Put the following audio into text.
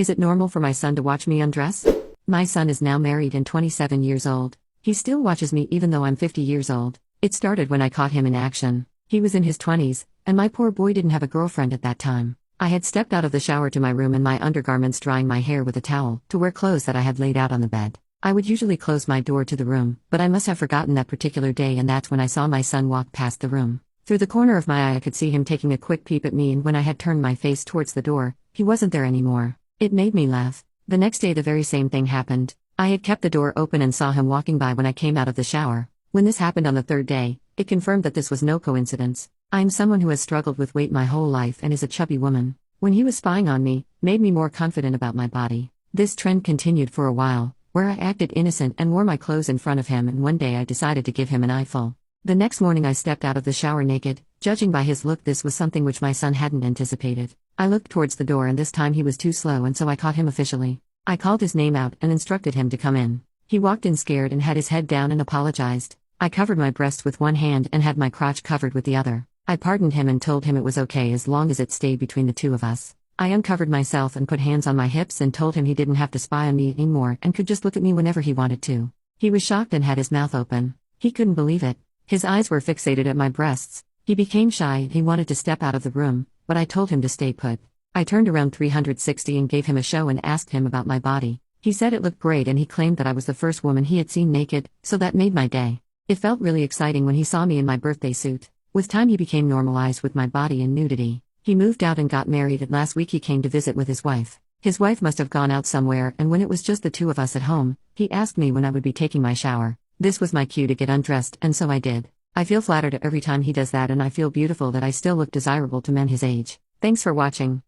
Is it normal for my son to watch me undress? My son is now married and 27 years old. He still watches me even though I'm 50 years old. It started when I caught him in action. He was in his 20s, and my poor boy didn't have a girlfriend at that time. I had stepped out of the shower to my room in my undergarments, drying my hair with a towel, to wear clothes that I had laid out on the bed. I would usually close my door to the room, but I must have forgotten that particular day, and that's when I saw my son walk past the room. Through the corner of my eye I could see him taking a quick peep at me, and when I had turned my face towards the door, he wasn't there anymore. It made me laugh. The next day the very same thing happened. I had kept the door open and saw him walking by when I came out of the shower. When this happened on the third day, it confirmed that this was no coincidence. I'm someone who has struggled with weight my whole life and is a chubby woman. When he was spying on me, made me more confident about my body. This trend continued for a while, where I acted innocent and wore my clothes in front of him, and one day I decided to give him an eyeful. The next morning I stepped out of the shower naked. Judging by his look, this was something which my son hadn't anticipated. I looked towards the door, and this time he was too slow, and so I caught him officially. I called his name out and instructed him to come in. He walked in scared and had his head down and apologized. I covered my breasts with one hand and had my crotch covered with the other. I pardoned him and told him it was okay as long as it stayed between the two of us. I uncovered myself and put hands on my hips and told him he didn't have to spy on me anymore and could just look at me whenever he wanted to. He was shocked and had his mouth open. He couldn't believe it. His eyes were fixated at my breasts. He became shy. He wanted to step out of the room, but I told him to stay put. I turned around 360 and gave him a show and asked him about my body. He said it looked great, and he claimed that I was the first woman he had seen naked, so that made my day. It felt really exciting when he saw me in my birthday suit. With time he became normalized with my body and nudity. He moved out and got married, and last week he came to visit with his wife. His wife must have gone out somewhere, and when it was just the two of us at home, he asked me when I would be taking my shower. This was my cue to get undressed, and so I did. I feel flattered every time he does that, and I feel beautiful that I still look desirable to men his age. Thanks for watching.